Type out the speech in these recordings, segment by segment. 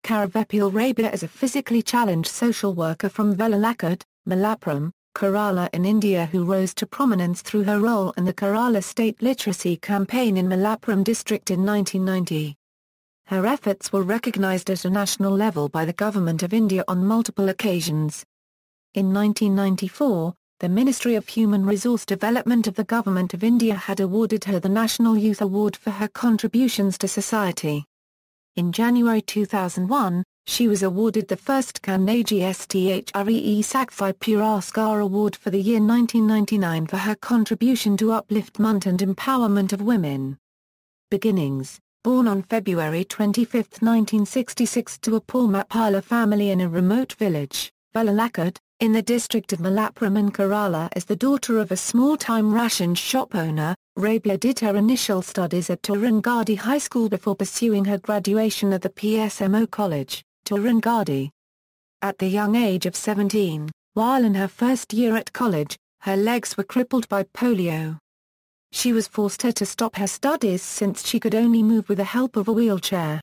Kariveppil Rabiya is a physically challenged social worker from Vellilakkadu, Malappuram, Kerala in India who rose to prominence through her role in the Kerala State Literacy Campaign in Malappuram district in 1990. Her efforts were recognised at a national level by the Government of India on multiple occasions. In 1994, the Ministry of Human Resource Development of the Government of India had awarded her the National Youth Award for her contributions to society. In January 2001, she was awarded the first Kannagi Sthree Sakthi Puraskar Award for the year 1999 for her contribution to upliftment and empowerment of women. Beginnings. Born on February 25, 1966 to a poor Mappala family in a remote village, Vellilakkadu, in the district of Malappuram in Kerala as the daughter of a small-time ration shop owner, Rabiya did her initial studies at Kannagi High School before pursuing her graduation at the PSMO College, Kannagi. At the young age of 17, while in her first year at college, her legs were crippled by polio. She was forced to stop her studies since she could only move with the help of a wheelchair.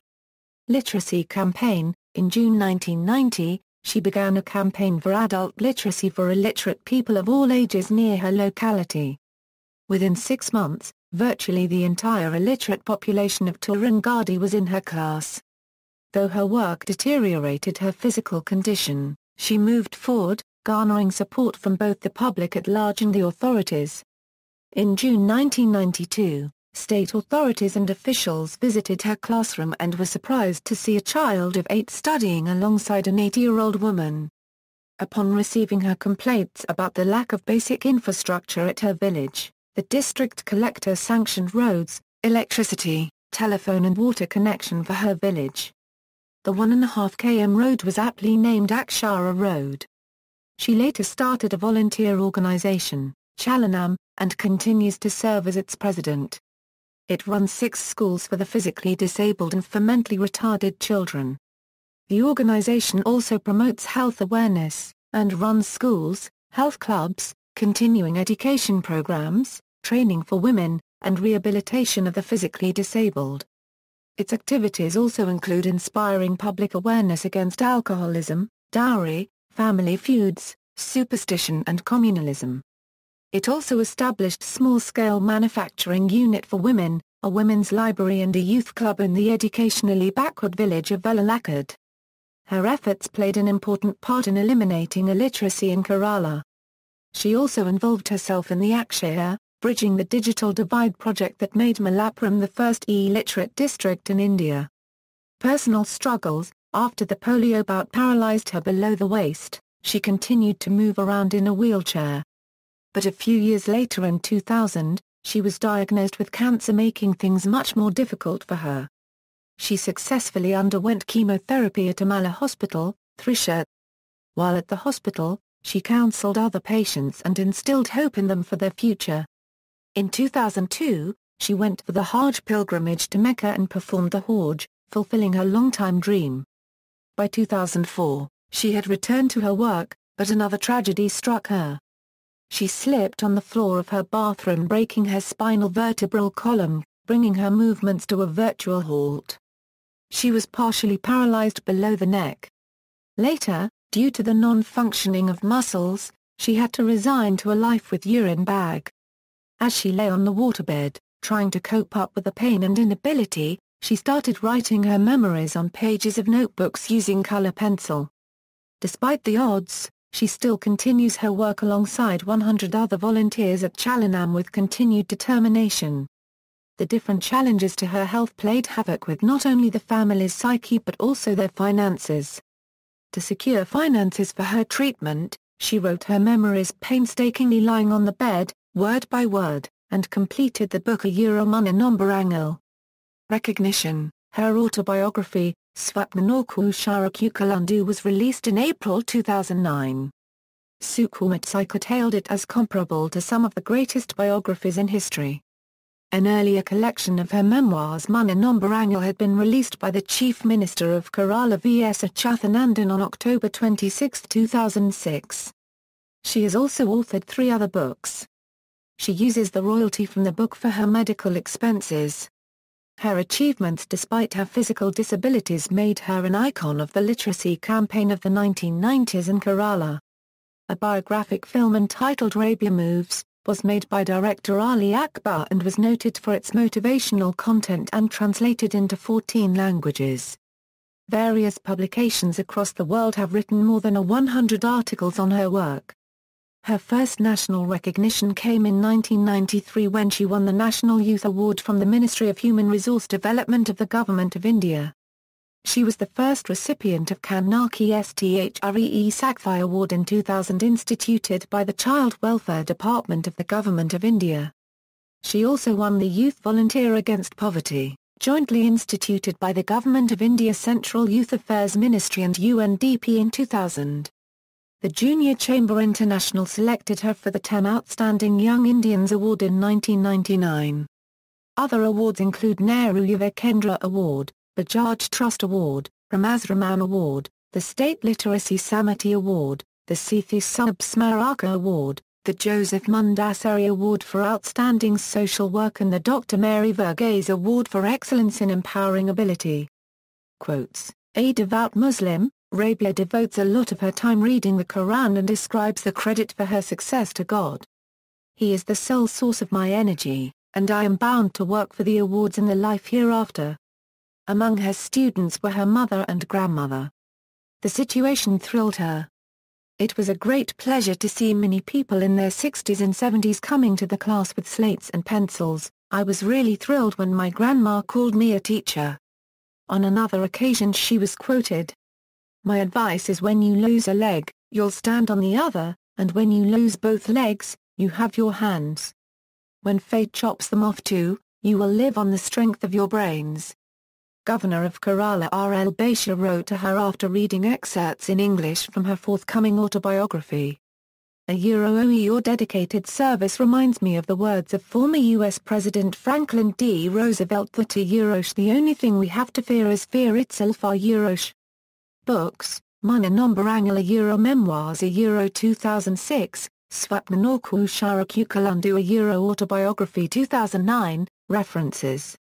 Literacy Campaign. In June 1990, she began a campaign for adult literacy for illiterate people of all ages near her locality. Within 6 months, virtually the entire illiterate population of Kannagi was in her class. Though her work deteriorated her physical condition, she moved forward, garnering support from both the public at large and the authorities. In June 1992, state authorities and officials visited her classroom and were surprised to see a child of 8 studying alongside an 80-year-old woman. Upon receiving her complaints about the lack of basic infrastructure at her village, the district collector sanctioned roads, electricity, telephone and water connection for her village. The 1.5 km road was aptly named Akshara Road. She later started a volunteer organization, Chalanam, and continues to serve as its president. It runs 6 schools for the physically disabled and for mentally retarded children. The organization also promotes health awareness, and runs schools, health clubs, continuing education programs, training for women, and rehabilitation of the physically disabled. Its activities also include inspiring public awareness against alcoholism, dowry, family feuds, superstition and communalism. It also established small-scale manufacturing unit for women, a women's library and a youth club in the educationally backward village of Vellilakkadu. Her efforts played an important part in eliminating illiteracy in Kerala. She also involved herself in the Akshaya, Bridging the Digital Divide project that made Malappuram the first illiterate district in India. Personal struggles. After the polio bout paralyzed her below the waist, she continued to move around in a wheelchair. But a few years later in 2000, she was diagnosed with cancer, making things much more difficult for her. She successfully underwent chemotherapy at Amala Hospital, Thrissur. While at the hospital, she counseled other patients and instilled hope in them for their future. In 2002, she went for the Hajj pilgrimage to Mecca and performed the Hajj, fulfilling her long-time dream. By 2004, she had returned to her work, but another tragedy struck her. She slipped on the floor of her bathroom, breaking her spinal vertebral column, bringing her movements to a virtual halt. She was partially paralyzed below the neck. Later, due to the non-functioning of muscles, she had to resign to a life with urine bag. As she lay on the waterbed, trying to cope up with the pain and inability, she started writing her memories on pages of notebooks using color pencil. Despite the odds, she still continues her work alongside 100 other volunteers at Chalanam with continued determination. The different challenges to her health played havoc with not only the family's psyche but also their finances. To secure finances for her treatment, she wrote her memories painstakingly lying on the bed, word by word, and completed the book Mana Nombarangal. Recognition. Her autobiography, Swapnanoku Sharakukalandu, was released in April 2009. Sukumat hailed it as comparable to some of the greatest biographies in history. An earlier collection of her memoirs, Mana Nombarangal, had been released by the Chief Minister of Kerala V.S. Achyuthanandan on October 26, 2006. She has also authored 3 other books. She uses the royalty from the book for her medical expenses. Her achievements despite her physical disabilities made her an icon of the literacy campaign of the 1990s in Kerala. A biographic film entitled Rabiya Moves was made by director Ali Akbar and was noted for its motivational content and translated into 14 languages. Various publications across the world have written more than 100 articles on her work. Her first national recognition came in 1993 when she won the National Youth Award from the Ministry of Human Resource Development of the Government of India. She was the first recipient of Kannagi Sthree Sakthi Award in 2000 instituted by the Child Welfare Department of the Government of India. She also won the Youth Volunteer Against Poverty, jointly instituted by the Government of India Central Youth Affairs Ministry and UNDP in 2000. The Junior Chamber International selected her for the 10 Outstanding Young Indians Award in 1999. Other awards include Nehru Yuva Kendra Award, the Bajaj Trust Award, Ramasraman Award, the State Literacy Samiti Award, the Sethi Sub Smaraka Award, the Joseph Mundassery Award for Outstanding Social Work and the Dr. Mary Verghese Award for Excellence in Empowering Ability. Quotes, a devout Muslim, Rabiya devotes a lot of her time reading the Quran and ascribes the credit for her success to God. He is the sole source of my energy, and I am bound to work for the awards in the life hereafter. Among her students were her mother and grandmother. The situation thrilled her. It was a great pleasure to see many people in their 60s and 70s coming to the class with slates and pencils. I was really thrilled when my grandma called me a teacher. On another occasion she was quoted, "My advice is when you lose a leg, you'll stand on the other, and when you lose both legs, you have your hands. When fate chops them off too, you will live on the strength of your brains." Governor of Kerala R.L. Bashir wrote to her after reading excerpts in English from her forthcoming autobiography. Your dedicated service reminds me of the words of former U.S. President Franklin D. Roosevelt that the only thing we have to fear is fear itself. Books, Mana Nombarangala Memoirs 2006, Swapnanorku Sharakukalandu Autobiography 2009, references.